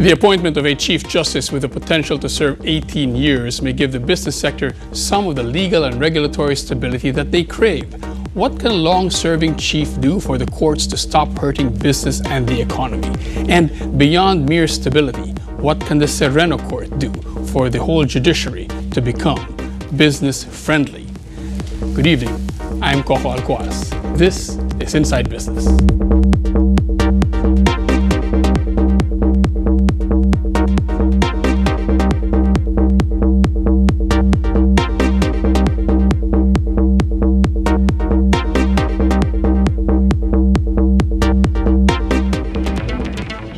The appointment of a Chief Justice with the potential to serve 18 years may give the business sector some of the legal and regulatory stability that they crave. What can a long-serving chief do for the courts to stop hurting business and the economy? And beyond mere stability, what can the Sereno Court do for the whole judiciary to become business-friendly? Good evening. I'm Coco Alcuaz. This is Inside Business.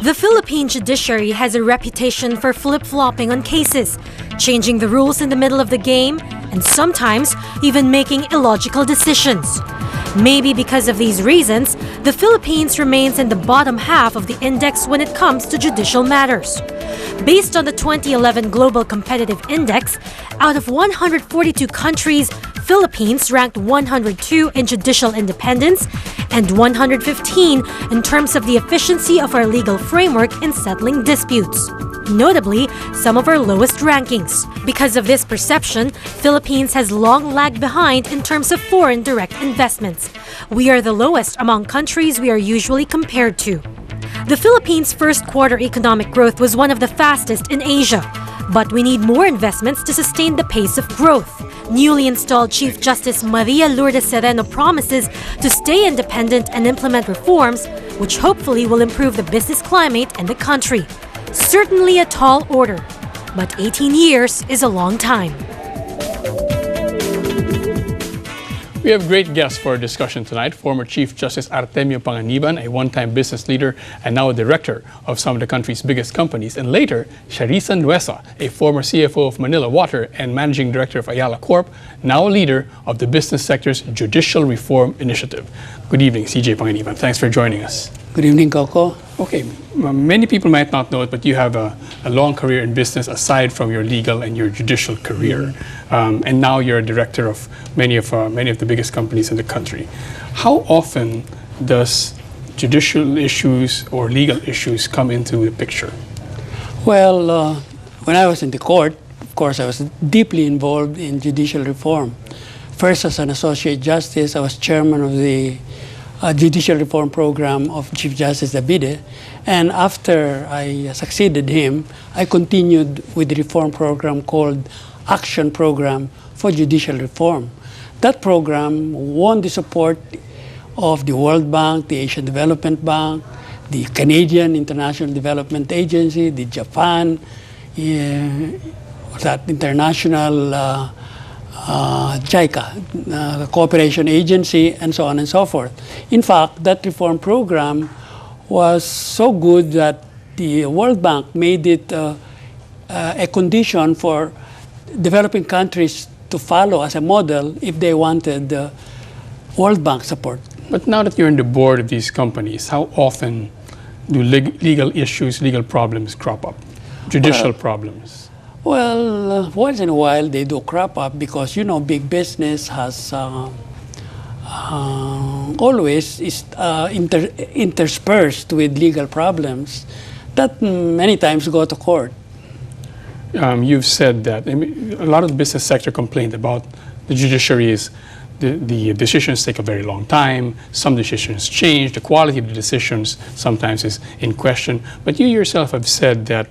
The Philippine judiciary has a reputation for flip-flopping on cases, changing the rules in the middle of the game, and sometimes even making illogical decisions. Maybe because of these reasons, the Philippines remains in the bottom half of the index when it comes to judicial matters. Based on the 2011 Global Competitive Index, out of 142 countries, Philippines ranked 102 in judicial independence and 115 in terms of the efficiency of our legal framework in settling disputes. Notably, some of our lowest rankings. Because of this perception, Philippines has long lagged behind in terms of foreign direct investments. We are the lowest among countries we are usually compared to. The Philippines' first quarter economic growth was one of the fastest in Asia, but we need more investments to sustain the pace of growth. Newly installed Chief Justice Maria Lourdes Sereno promises to stay independent and implement reforms, which hopefully will improve the business climate in the country. Certainly a tall order, but 18 years is a long time. We have great guests for our discussion tonight. Former Chief Justice Artemio Panganiban, a one-time business leader and now a director of some of the country's biggest companies. And later, Sharissa Nuesa, a former CFO of Manila Water and managing director of Ayala Corp, now a leader of the business sector's Judicial Reform Initiative. Good evening, CJ Panganiban. Thanks for joining us. Good evening, Coco. Okay, many people might not know it, but you have a long career in business aside from your legal and your judicial career. And now you're a director of many of the biggest companies in the country. How often does judicial issues or legal issues come into the picture? Well, when I was in the court, of course, I was deeply involved in judicial reform. First, as an associate justice, I was chairman of the Judicial Reform Program of Chief Justice Davide, and after I succeeded him, I continued with the reform program called Action Program for Judicial Reform. That program won the support of the World Bank, the Asian Development Bank, the Canadian International Development Agency, the Japan, that international JICA, the Cooperation Agency, and so on and so forth. In fact, that reform program was so good that the World Bank made it a condition for developing countries to follow as a model if they wanted World Bank support. But now that you're in the board of these companies, how often do legal issues, legal problems crop up? Judicial problems? Well, once in a while they do crop up because, you know, big business has always is interspersed with legal problems that many times go to court. You've said that a lot of the business sector complained about the judiciary is the decisions take a very long time. Some decisions change. The quality of the decisions sometimes is in question. But you yourself have said that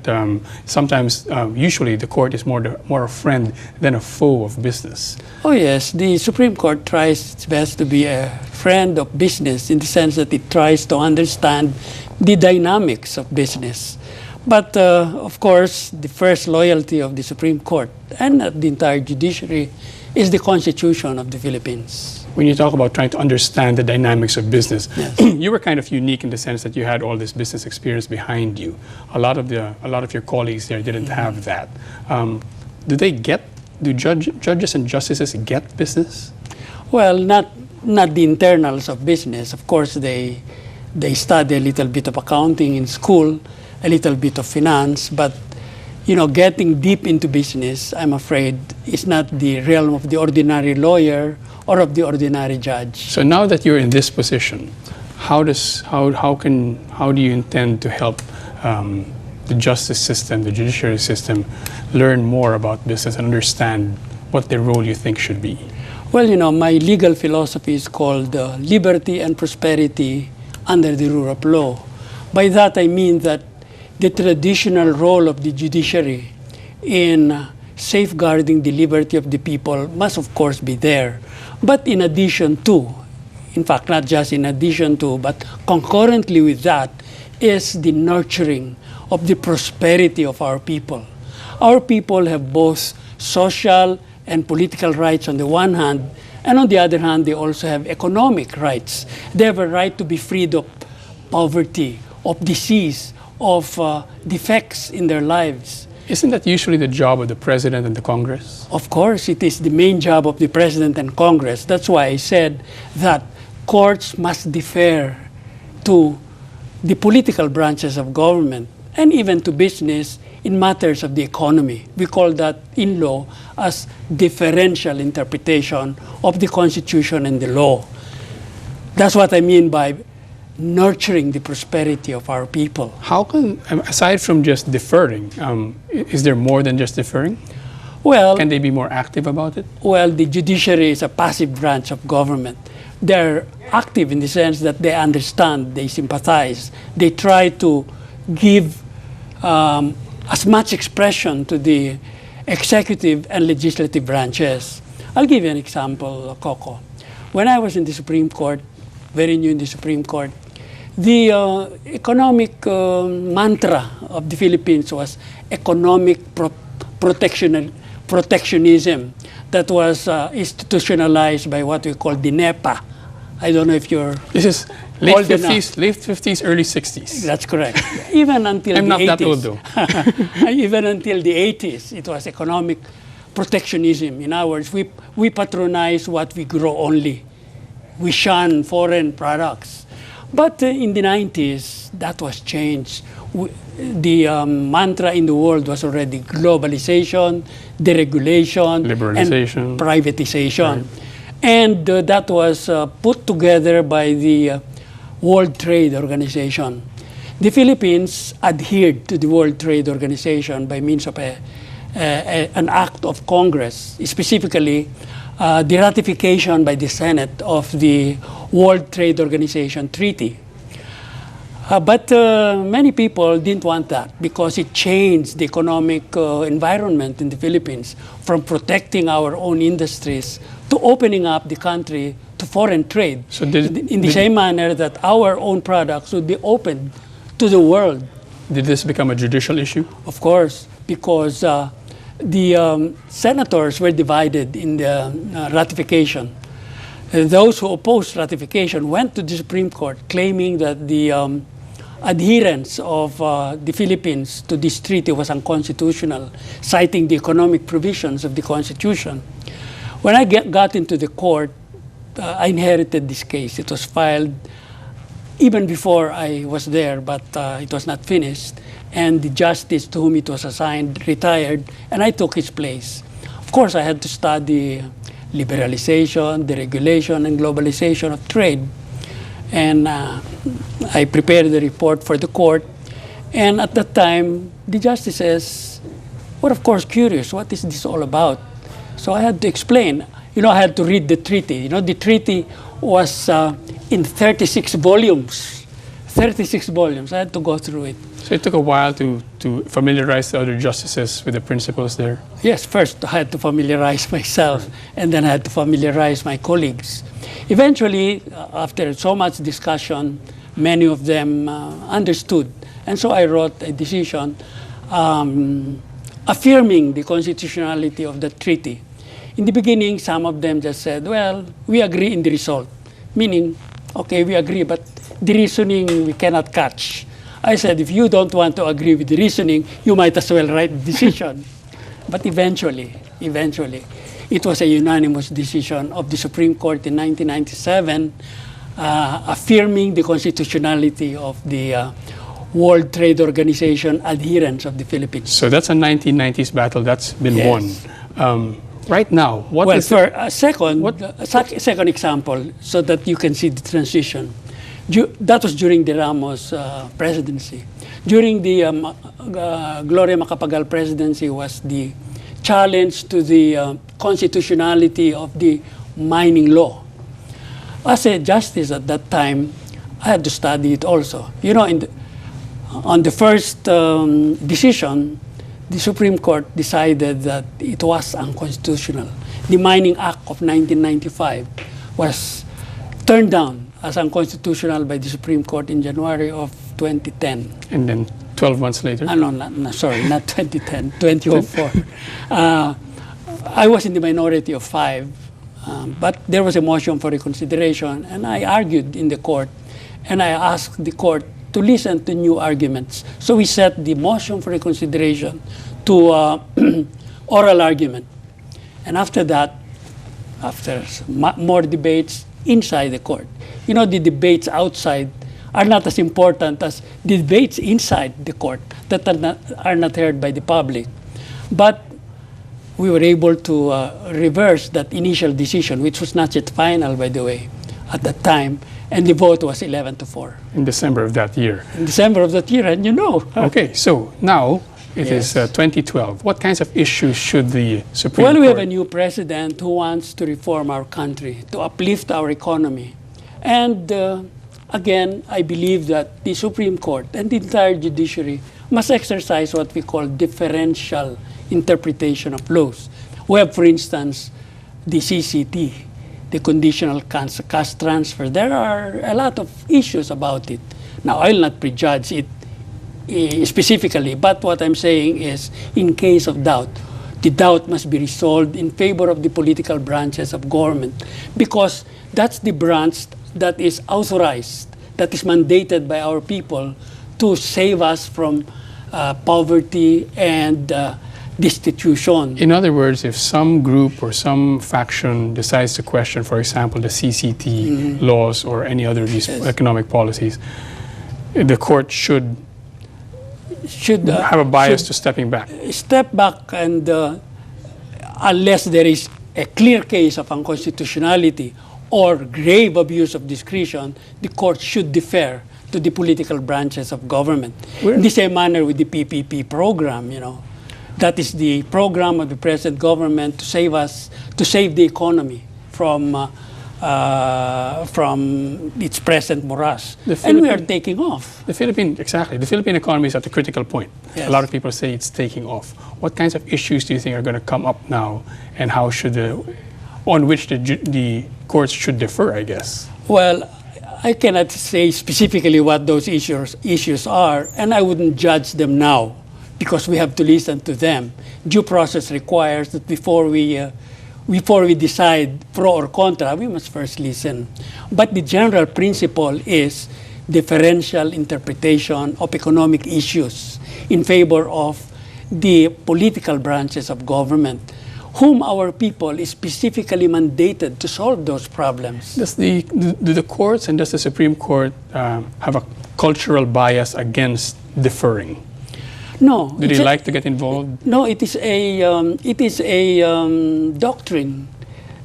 sometimes, usually, the court is more a friend than a foe of business. Oh yes, the Supreme Court tries its best to be a friend of business in the sense that it tries to understand the dynamics of business. But of course, the first loyalty of the Supreme Court and the entire judiciary is the Constitution of the Philippines. When you talk about trying to understand the dynamics of business, yes. You were kind of unique in the sense that you had all this business experience behind you. A lot of your colleagues there didn't have that. Do judges and justices get business? Well, not the internals of business. Of course, they study a little bit of accounting in school, a little bit of finance, but you know, getting deep into business, I'm afraid, is not the realm of the ordinary lawyer or of the ordinary judge. So now that you're in this position, how do you intend to help the justice system, the judiciary system, learn more about business and understand what their role you think should be? Well, you know, my legal philosophy is called liberty and prosperity under the rule of law. By that I mean that the traditional role of the judiciary in safeguarding the liberty of the people must of course be there. But in addition to, in fact not just in addition to, but concurrently with that, is the nurturing of the prosperity of our people. Our people have both social and political rights on the one hand, and on the other hand, they also have economic rights. They have a right to be freed of poverty, of disease, of defects in their lives. Isn't that usually the job of the president and the Congress? Of course, it is the main job of the president and Congress. That's why I said that courts must defer to the political branches of government and even to business in matters of the economy. We call that in law as differential interpretation of the Constitution and the law. That's what I mean by nurturing the prosperity of our people. How can, aside from just deferring, is there more than just deferring? Well, Can they be more active about it? well, the judiciary is a passive branch of government. They're active in the sense that they understand, they sympathize, they try to give as much expression to the executive and legislative branches. I'll give you an example, Coco. When I was in the Supreme Court, very new in the Supreme Court, the economic mantra of the Philippines was economic protectionism that was institutionalized by what we call the NEPA. I don't know if you're This is old late enough. 50s, early 60s. That's correct. Even until I'm the not 80s. that old though. Even until the 80s, it was economic protectionism. In other words, we patronize what we grow only. We shun foreign products. But in the 90s, that was changed. The mantra in the world was already globalization, deregulation, Liberalization. and privatization. Right. And that was put together by the World Trade Organization. The Philippines adhered to the World Trade Organization by means of an act of Congress, specifically the ratification by the Senate of the World Trade Organization Treaty. But many people didn't want that because it changed the economic environment in the Philippines from protecting our own industries to opening up the country to foreign trade. So in the same manner that our own products would be opened to the world. Did this become a judicial issue? Of course, because the senators were divided in the ratification. Those who opposed ratification went to the Supreme Court claiming that the adherence of the Philippines to this treaty was unconstitutional, citing the economic provisions of the Constitution. When I got into the court, I inherited this case. It was filed even before I was there, but it was not finished. And the justice to whom it was assigned retired, and I took his place. Of course, I had to study liberalization, deregulation, and globalization of trade. And I prepared the report for the court. And at that time, the justices were, of course, curious. What is this all about? So I had to explain. You know, I had to read the treaty. You know, the treaty was in 36 volumes. 36 volumes. I had to go through it. So it took a while to familiarize the other justices with the principles there? Yes, first I had to familiarize myself, and then I had to familiarize my colleagues. Eventually, after so much discussion, many of them understood. And so I wrote a decision affirming the constitutionality of the treaty. In the beginning, some of them just said, well, we agree in the result. Meaning, okay, we agree, but the reasoning we cannot catch. I said, if you don't want to agree with the reasoning, you might as well write the decision. But eventually, it was a unanimous decision of the Supreme Court in 1997, affirming the constitutionality of the World Trade Organization adherence of the Philippines. So that's a 1990s battle that's been won. Right now, what is... Well, for a second example, so that you can see the transition. That was during the Ramos presidency. during the Gloria Macapagal presidency was the challenge to the constitutionality of the mining law. As a justice at that time, I had to study it also. You know, on the first decision, the Supreme Court decided that it was unconstitutional. The Mining Act of 1995 was turned down as unconstitutional by the Supreme Court in January of 2010. And then 12 months later? No, sorry, not 2010, 2004. I was in the minority of 5, but there was a motion for reconsideration, and I argued in the court, and I asked the court to listen to new arguments. So we set the motion for reconsideration to oral argument. And after that, after more debates inside the court, you know, the debates outside are not as important as the debates inside the court that are not heard by the public. But we were able to reverse that initial decision, which was not yet final, by the way, at that time, and the vote was 11-4. In December of that year. In December of that year, and you know. Okay, so now it is 2012. What kinds of issues should the Supreme Court... Well, we have a new president who wants to reform our country, to uplift our economy. And again, I believe that the Supreme Court and the entire judiciary must exercise what we call differential interpretation of laws. We have, for instance, the CCT, the conditional cash transfer. There are a lot of issues about it. Now, I'll not prejudge it specifically, but what I'm saying is, in case of doubt, the doubt must be resolved in favor of the political branches of government, because that's the branch that is authorized, that is mandated by our people to save us from poverty and destitution. In other words, if some group or some faction decides to question, for example, the CCT laws or any other of these economic policies, the court should have a bias to stepping back. Step back, and unless there is a clear case of unconstitutionality or grave abuse of discretion, the court should defer to the political branches of government. In the same manner with the PPP program, you know. That is the program of the present government to save us, to save the economy from its present morass. And we are taking off. The Philippine economy is at a critical point. Yes. A lot of people say it's taking off. What kinds of issues do you think are going to come up now, and how should on which the courts should defer, I guess? Well, I cannot say specifically what those issues are, and I wouldn't judge them now, because we have to listen to them. Due process requires that before we decide pro or contra, we must first listen. But the general principle is differential interpretation of economic issues in favor of the political branches of government, whom our people is specifically mandated to solve those problems. Do the courts and does the Supreme Court have a cultural bias against deferring? No. Do they like to get involved? No, it is a doctrine.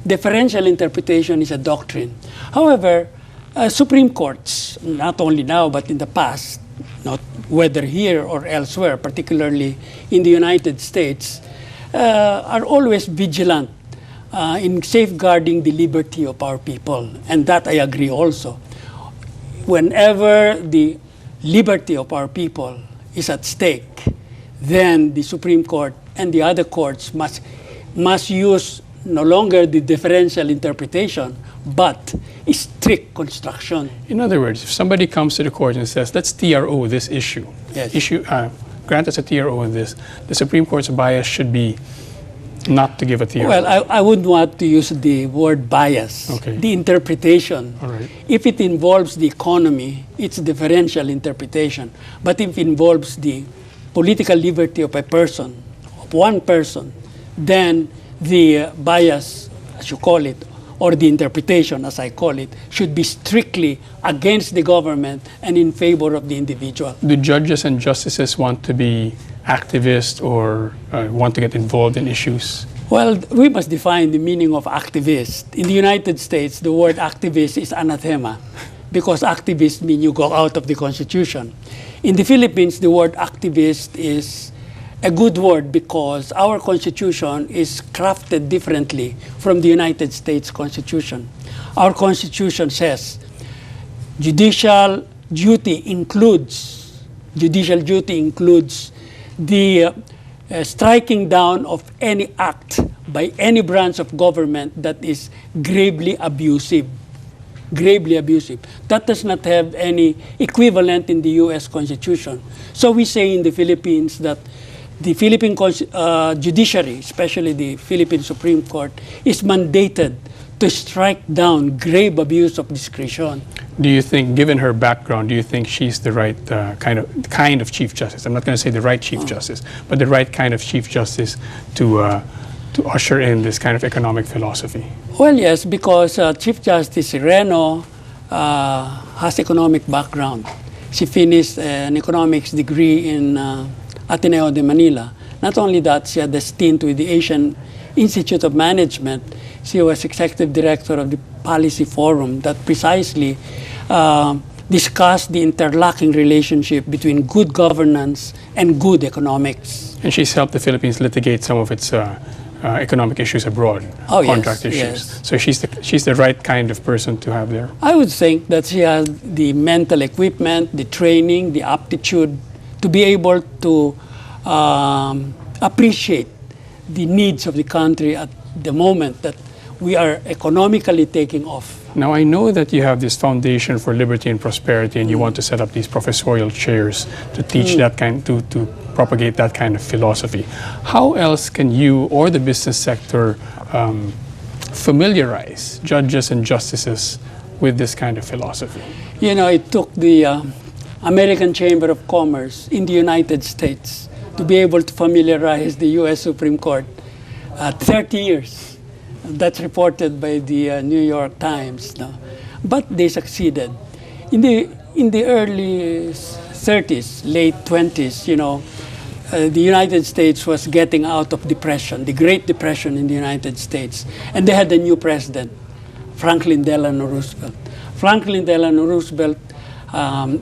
Differential interpretation is a doctrine. However, Supreme Courts, not only now but in the past, not whether here or elsewhere, particularly in the United States, are always vigilant in safeguarding the liberty of our people. And that I agree also. Whenever the liberty of our people is at stake, then the Supreme Court and the other courts must use no longer the differential interpretation, but strict construction. In other words, if somebody comes to the court and says, let's TRO this issue, grant us a TRO on this, the Supreme Court's bias should be not to give a TRO. Well, I wouldn't want to use the word bias. Okay. The interpretation. All right. If it involves the economy, it's differential interpretation. But if it involves the political liberty of a person, of one person, then the bias, as you call it, or the interpretation, as I call it, should be strictly against the government and in favor of the individual. Do judges and justices want to be activists or want to get involved in issues? Well, we must define the meaning of activist. In the United States, the word activist is anathema. because activist means you go out of the Constitution. In the Philippines, the word activist is a good word because our Constitution is crafted differently from the United States Constitution. Our Constitution says judicial duty includes the striking down of any act by any branch of government that is gravely abusive. Gravely abusive. That does not have any equivalent in the U.S. Constitution. So we say in the Philippines that the Philippine judiciary, especially the Philippine Supreme Court, is mandated to strike down grave abuse of discretion. Do you think, given her background, do you think she's the right kind of Chief Justice? I'm not going to say the right Chief Justice, but the right kind of Chief Justice to usher in this kind of economic philosophy? Well, yes, because Chief Justice Reno has economic background. She finished an economics degree in Ateneo de Manila. Not only that, she had a stint with the Asian Institute of Management. She was executive director of the Policy Forum that precisely discussed the interlocking relationship between good governance and good economics. And she's helped the Philippines litigate some of its economic issues abroad, contract issues. Yes. So she's the right kind of person to have there. I would think that she has the mental equipment, the training, the aptitude to be able to appreciate the needs of the country at the moment that we are economically taking off. Now, I know that you have this Foundation for Liberty and Prosperity, and you want to set up these professorial chairs to teach that kind, to propagate that kind of philosophy. How else can you or the business sector familiarize judges and justices with this kind of philosophy? You know, it took the American Chamber of Commerce in the United States to be able to familiarize the U.S. Supreme Court 30 years. That's reported by the New York Times. No? But they succeeded. In the early 30s, late 20s, you know, the United States was getting out of depression, the Great Depression in the United States. And they had a new president, Franklin Delano Roosevelt. Franklin Delano Roosevelt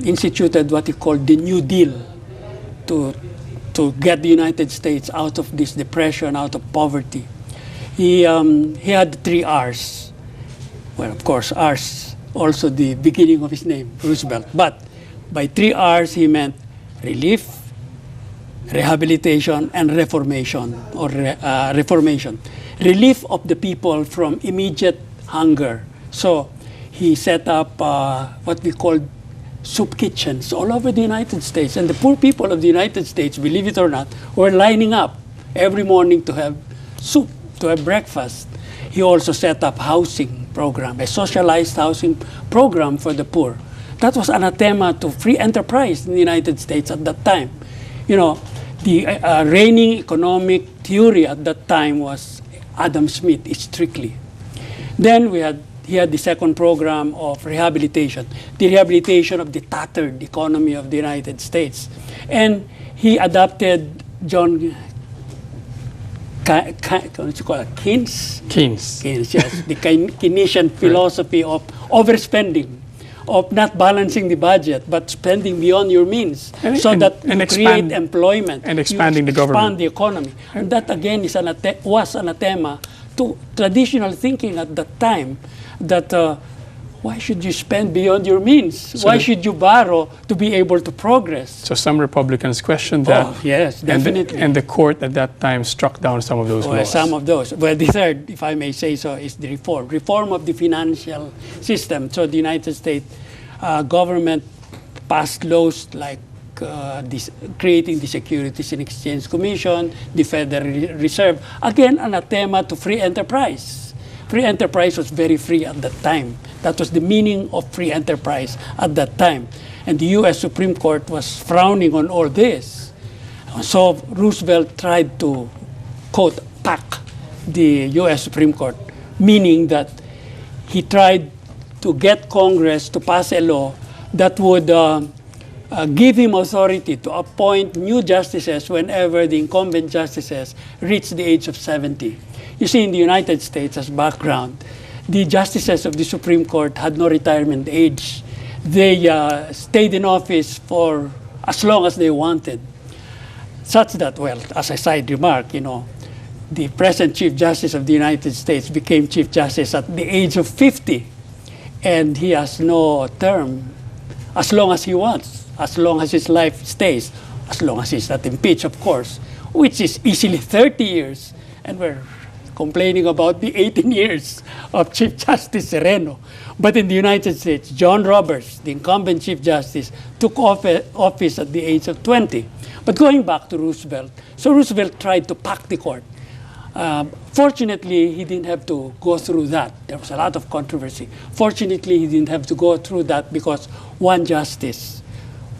instituted what he called the New Deal to get the United States out of this depression, out of poverty. He had 3 R's. Well, of course, R's also the beginning of his name, Roosevelt. But by 3 R's, he meant relief, rehabilitation, and reformation, or reformation. Relief of the people from immediate hunger. So he set up what we call soup kitchens all over the United States. And the poor people of the United States, believe it or not, were lining up every morning to have soup, to have breakfast. He also set up housing program, a socialized housing program for the poor. That was anathema to free enterprise in the United States at that time. You know, the reigning economic theory at that time was Adam Smith, strictly. Then he had the second program of rehabilitation, the rehabilitation of the tattered economy of the United States. And he adopted John Keynes, yes, the Keynesian philosophy of overspending, of not balancing the budget, but spending beyond your means, that you create employment and expanding the government, expand the economy. And that again is was anathema to traditional thinking at that time. That why should you spend beyond your means? Why should you borrow to be able to progress? So some Republicans questioned that. Oh, yes, definitely. And the court at that time struck down some of those laws. Some of those. Well, the third, if I may say so, is the reform of the financial system. So the United States government passed laws like creating the Securities and Exchange Commission, the Federal Reserve. Again, anathema to free enterprise. Free enterprise was very free at that time. That was the meaning of free enterprise at that time. And the U.S. Supreme Court was frowning on all this. So Roosevelt tried to, quote, pack the U.S. Supreme Court, meaning that he tried to get Congress to pass a law that would give him authority to appoint new justices whenever the incumbent justices reach the age of 70. You see, in the United States, as background, the justices of the Supreme Court had no retirement age. They stayed in office for as long as they wanted. Such that, well, as a side remark, the present Chief Justice of the United States became Chief Justice at the age of 50, and he has no term as long as he wants, as long as his life stays, as long as he's not impeached, of course, which is easily 30 years, and we're complaining about the 18 years of Chief Justice Sereno. But in the United States, John Roberts, the incumbent Chief Justice, took office at the age of 20. But going back to Roosevelt, so Roosevelt tried to pack the court. Fortunately, he didn't have to go through that. There was a lot of controversy. Fortunately, he didn't have to go through that because one justice,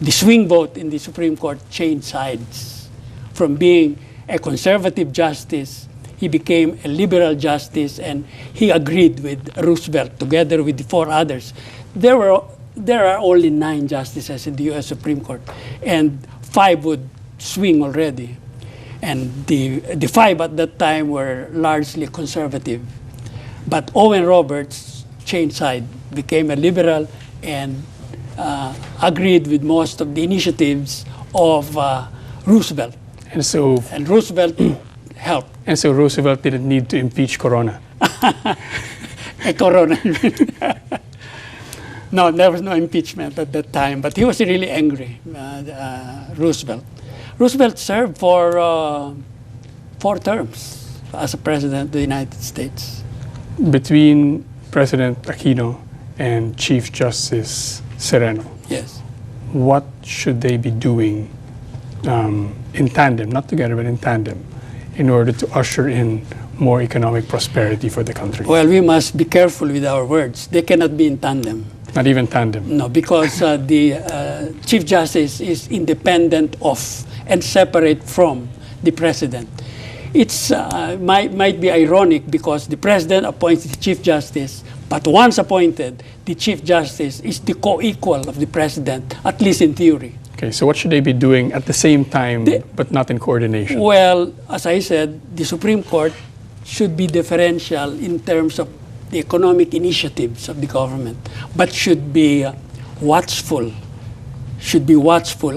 the swing vote in the Supreme Court, changed sides. From being a conservative justice, he became a liberal justice, and he agreed with Roosevelt together with the 4 others. There are only 9 justices in the U.S. Supreme Court, and 5 would swing already. And the 5 at that time were largely conservative. But Owen Roberts changed side, became a liberal, and agreed with most of the initiatives of Roosevelt. And Roosevelt helped. And so Roosevelt didn't need to impeach Corona. Corona. No, there was no impeachment at that time, but he was really angry, Roosevelt. Roosevelt served for 4 terms as a president of the United States. Between President Aquino and Chief Justice Sereno, Yes. what should they be doing in tandem, not together, but in tandem, in order to usher in more economic prosperity for the country? Well, we must be careful with our words. They cannot be in tandem. Not even tandem. No, because the Chief Justice is independent of and separate from the President. It's might be ironic because the President appoints the Chief Justice, but once appointed, the Chief Justice is the co-equal of the President, at least in theory. Okay, so what should they be doing at the same time, but not in coordination? Well, as I said, the Supreme Court should be differential in terms of the economic initiatives of the government, but should be watchful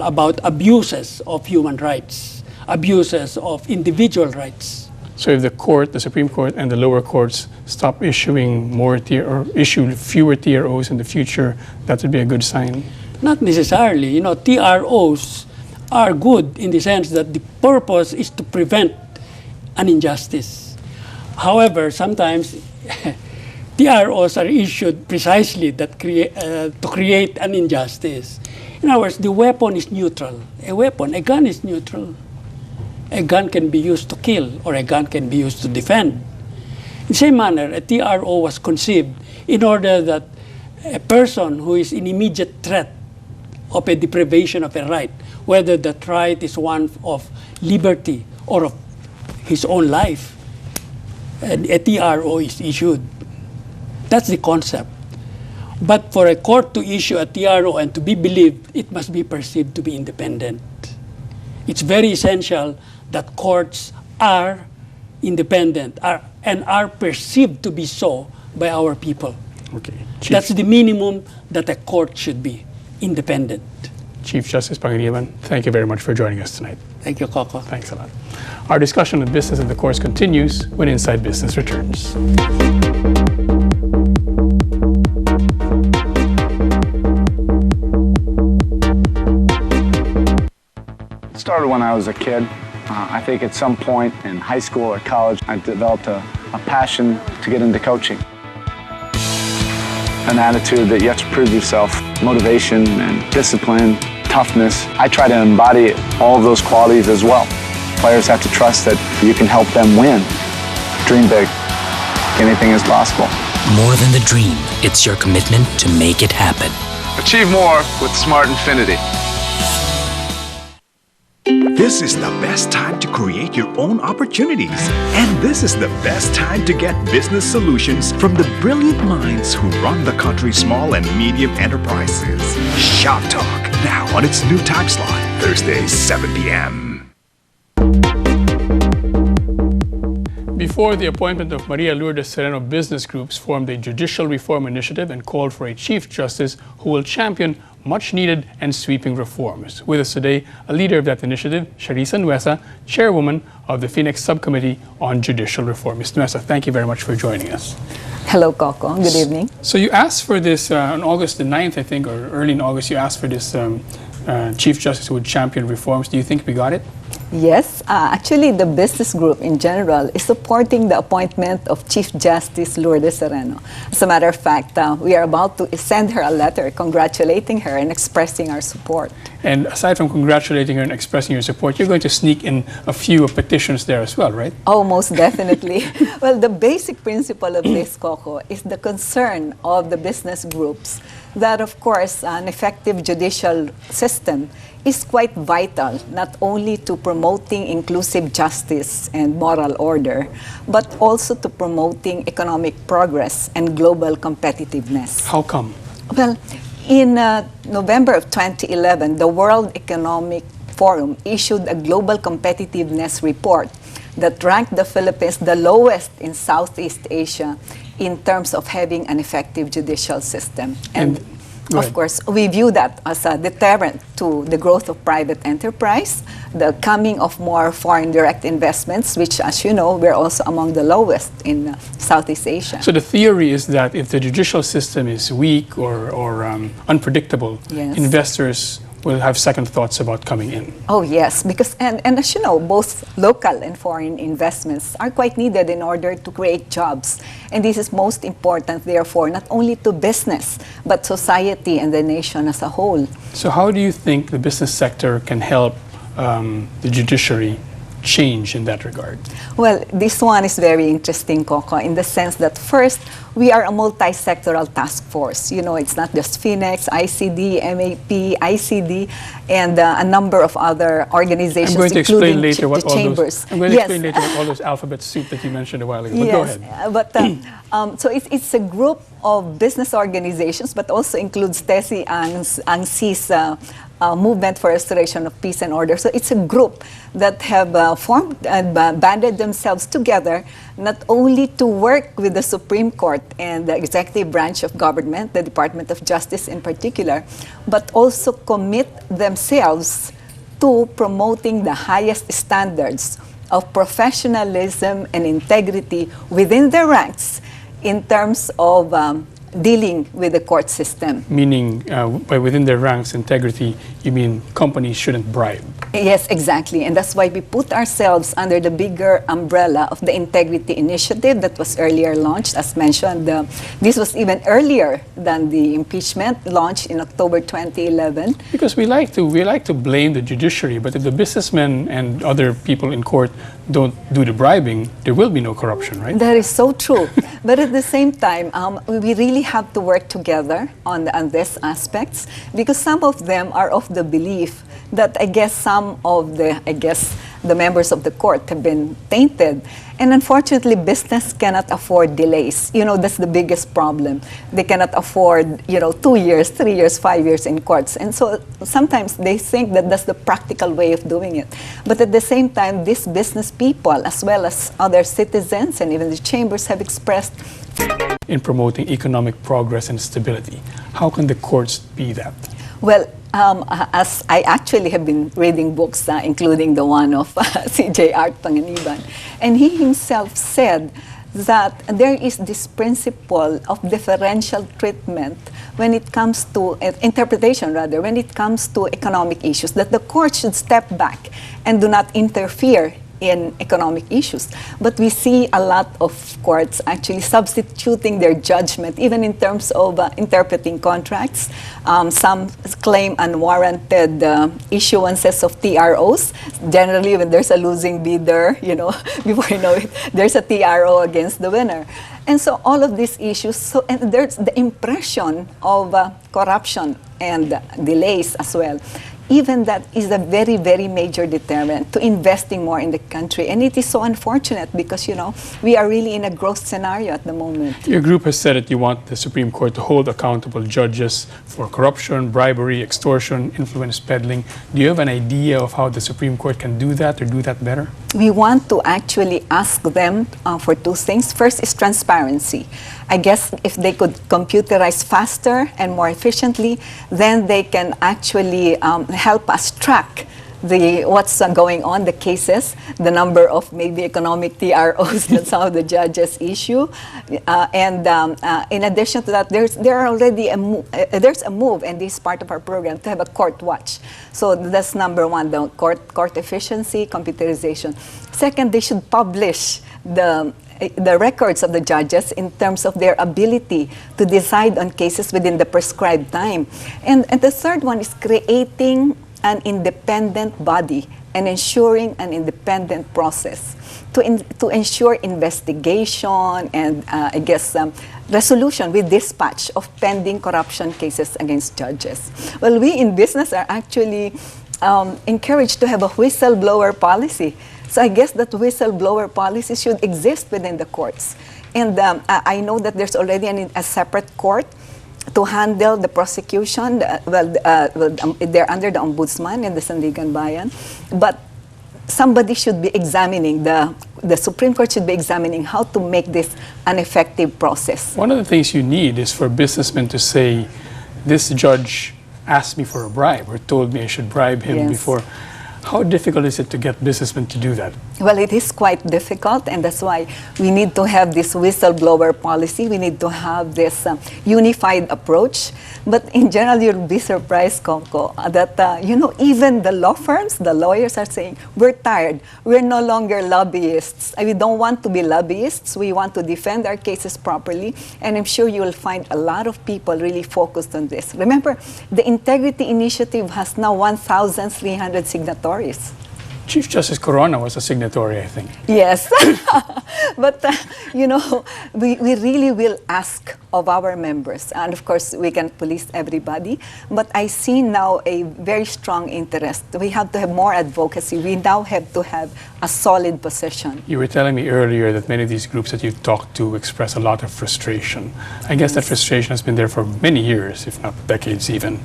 about abuses of human rights, abuses of individual rights. So if the Supreme Court and the lower courts stop issuing issue fewer TROs in the future, that would be a good sign? Not necessarily. TROs are good in the sense that the purpose is to prevent an injustice. However, sometimes TROs are issued precisely to create an injustice. In other words, the weapon is neutral. A gun is neutral. A gun can be used to kill, or a gun can be used to defend. In the same manner, a TRO was conceived in order that a person who is in immediate threat of a deprivation of a right, whether that right is one of liberty or of his own life, a TRO is issued. That's the concept. But for a court to issue a TRO and to be believed, it must be perceived to be independent. It's very essential that courts are independent and are perceived to be so by our people. Okay. That's the minimum that a court should be, independent. Chief Justice Panganiban, thank you very much for joining us tonight. Thank you, Coco. Thanks a lot. Our discussion on business of the courts continues when Inside Business returns. It started when I was a kid. I think at some point in high school or college, I developed a passion to get into coaching. An attitude that you have to prove yourself, motivation and discipline, toughness. I try to embody all of those qualities as well. Players have to trust that you can help them win. Dream big. Anything is possible. More than the dream, it's your commitment to make it happen. Achieve more with Smart Infinity. This is the best time to create your own opportunities. And this is the best time to get business solutions from the brilliant minds who run the country's small and medium enterprises. Shop Talk, now on its new time slot, Thursdays, 7 p.m. Before the appointment of Maria Lourdes Sereno, business groups formed a judicial reform initiative and called for a Chief Justice who will champion much needed and sweeping reforms. With us today, a leader of that initiative, Charissa Nuesa, chairwoman of the Phoenix Subcommittee on Judicial Reform. Ms. Nuesa, thank you very much for joining us. Hello, Coco. Good evening. So you asked for this on August the 9th, I think, or early in August, you asked for this Chief Justice who would champion reforms. Do you think we got it? Yes, actually the business group in general is supporting the appointment of Chief Justice Lourdes Sereno. As a matter of fact, we are about to send her a letter congratulating her and expressing our support. And aside from congratulating her and expressing your support, you're going to sneak in a few petitions there as well, right? Oh, most definitely. Well, the basic principle of this, Coco, is the concern of the business groups that, of course, an effective judicial system is quite vital, not only to promoting inclusive justice and moral order, but also to promoting economic progress and global competitiveness. How come? Well, in November of 2011, the World Economic Forum issued a global competitiveness report that ranked the Philippines the lowest in Southeast Asia in terms of having an effective judicial system. And of course, we view that as a deterrent to the growth of private enterprise, the coming of more foreign direct investments, which, as you know, we're also among the lowest in Southeast Asia. So the theory is that if the judicial system is weak or unpredictable, Yes. investors will have second thoughts about coming in. Oh, yes, because, and as you know, both local and foreign investments are quite needed in order to create jobs. And this is most important, therefore, not only to business, but society and the nation as a whole. So how do you think the business sector can help the judiciary change in that regard? Well, this one is very interesting, Coco, in the sense that first, we are a multi-sectoral task force. You know, it's not just Phoenix, ICD, MAP, ICD, and a number of other organizations, I'm going to explain later what the all chambers. those. I'm going to explain later what all those alphabet soup that you mentioned a while ago. But Yes, go ahead. but so it's a group of business organizations, but also includes Tessie Ang's Movement for Restoration of Peace and Order. So it's a group that have formed and banded themselves together, not only to work with the Supreme Court and the executive branch of government, the Department of Justice in particular, but also commit themselves to promoting the highest standards of professionalism and integrity within their ranks in terms of dealing with the court system. Meaning, by within their ranks, integrity, you mean companies shouldn't bribe? Yes, exactly. And that's why we put ourselves under the bigger umbrella of the Integrity Initiative that was earlier launched. As mentioned, this was even earlier than the impeachment launched in October 2011. Because we like to blame the judiciary, but if the businessmen and other people in court don't do the bribing, there will be no corruption, right? That is so true. But at the same time, we really have to work together on these aspects, because some of them are of the belief that some of the members of the court have been tainted. And unfortunately, business cannot afford delays. You know, that's the biggest problem. They cannot afford, 2 years, 3 years, 5 years in courts. And so sometimes they think that that's the practical way of doing it. But at the same time, these business people, as well as other citizens and even the chambers, have expressed in promoting economic progress and stability. How can the courts be that? Well, as I actually have been reading books, including the one of C.J. Panganiban, and he himself said that there is this principle of differential treatment when it comes to interpretation, rather, when it comes to economic issues, that the court should step back and do not interfere in economic issues. But we see a lot of courts actually substituting their judgment, even in terms of interpreting contracts. Some claim unwarranted issuances of TROs. Generally, when there's a losing bidder, before you know it, there's a TRO against the winner. And so all of these issues, and there's the impression of corruption and delays as well, even that is a very, very major deterrent to investing more in the country. And it is so unfortunate because, we are really in a growth scenario at the moment. Your group has said that you want the Supreme Court to hold accountable judges for corruption, bribery, extortion, influence peddling. Do you have an idea of how the Supreme Court can do that or do that better? We want to actually ask them for two things. First is transparency. I guess if they could computerize faster and more efficiently, then they can actually help us track what's going on, the cases, the number of maybe economic TROs that some of the judges issue. And in addition to that, there's a move, and this is part of our program, to have a court watch. So that's number one, the court efficiency, computerization. Second, they should publish the records of the judges in terms of their ability to decide on cases within the prescribed time. And the third one is creating an independent body and ensuring an independent process to ensure investigation and, resolution with dispatch of pending corruption cases against judges. Well, we in business are actually encouraged to have a whistleblower policy. So I guess that whistleblower policy should exist within the courts. And I know that there's already a separate court to handle the prosecution. They're under the Ombudsman in the Sandigan Bayan. But somebody should be examining, the Supreme Court should be examining how to make this an effective process. One of the things you need is for businessmen to say, this judge asked me for a bribe or told me I should bribe him before. How difficult is it to get businessmen to do that? Well, it is quite difficult, and that's why we need to have this whistleblower policy. We need to have this unified approach. But in general, you'll be surprised, Coco, that, even the law firms, the lawyers are saying, we're tired. We're no longer lobbyists. We don't want to be lobbyists. We want to defend our cases properly. And I'm sure you will find a lot of people really focused on this. Remember, the Integrity Initiative has now 1,300 signatories. Chief Justice Corona was a signatory, I think. Yes. But, we really will ask of our members. And of course, we can police everybody. But I see now a very strong interest. We have to have more advocacy. We now have to have a solid position. You were telling me earlier that many of these groups that you've talked to express a lot of frustration. I guess that frustration has been there for many years, if not decades even.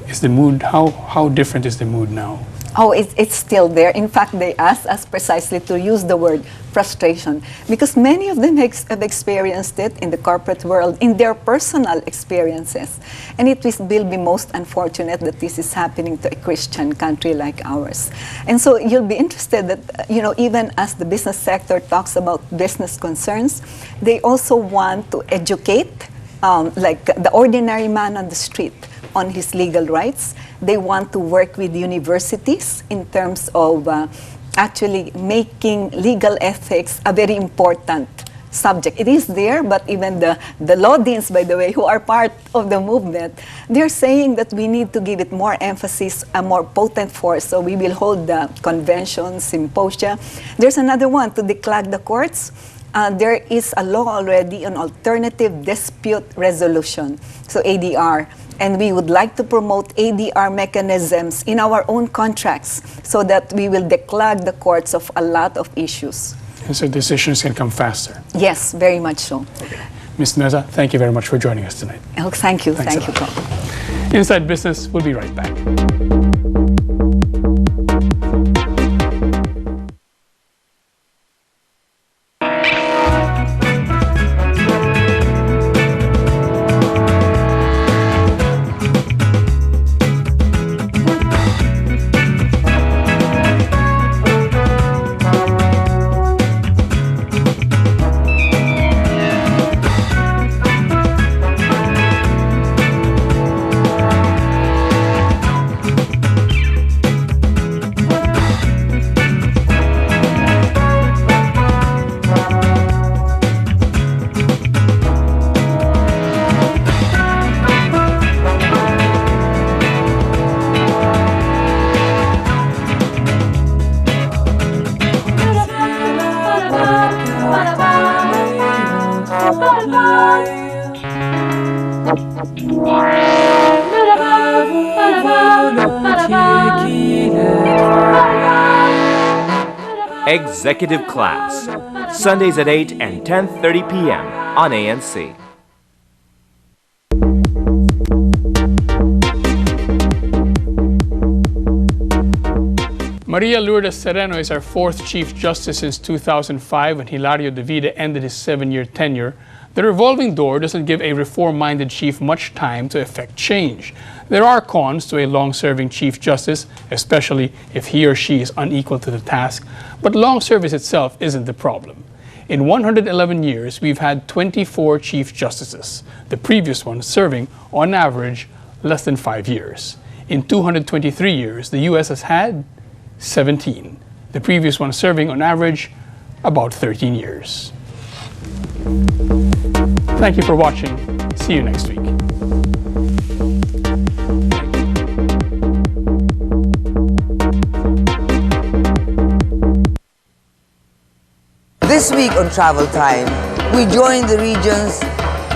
Is the mood, how different is the mood now? Oh, it's still there. In fact, they asked us precisely to use the word frustration because many of them have experienced it in the corporate world, in their personal experiences. And it will be most unfortunate that this is happening to a Christian country like ours. And so you'll be interested that, even as the business sector talks about business concerns, they also want to educate, like the ordinary man on the street, on his legal rights. They want to work with universities in terms of actually making legal ethics a very important subject. It is there, but even the law deans, by the way, who are part of the movement, they're saying that we need to give it more emphasis, a more potent force. So we will hold the conventions, symposia. There's another one to declag the courts. There is a law already on alternative dispute resolution, so ADR. And we would like to promote ADR mechanisms in our own contracts so that we will declag the courts of a lot of issues. And so decisions can come faster. Yes, very much so. Okay. Ms. Neza, thank you very much for joining us tonight. Oh, thank you. Thanks thank you, Paul. Inside Business, we'll be right back. Executive Class, Sundays at 8 and 10:30 p.m. on ANC. Maria Lourdes Sereno is our fourth Chief Justice since 2005 when Hilario De Vida ended his 7-year tenure. The revolving door doesn't give a reform-minded chief much time to effect change. There are cons to a long-serving Chief Justice, especially if he or she is unequal to the task, but long service itself isn't the problem. In 111 years, we've had 24 Chief Justices, the previous one serving, on average, less than 5 years. In 223 years, the U.S. has had 17, the previous one serving on average about 13 years. Thank you for watching. See you next week. This week on Travel Time, we join the regions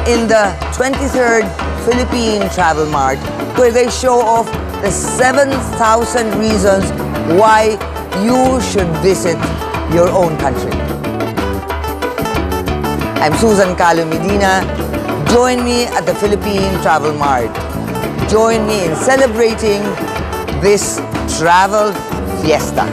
in the 23rd Philippine Travel Mart, where they show off the 7,000 reasons why you should visit your own country. I'm Susan Calo Medina. Join me at the Philippine Travel Mart. Join me in celebrating this travel fiesta.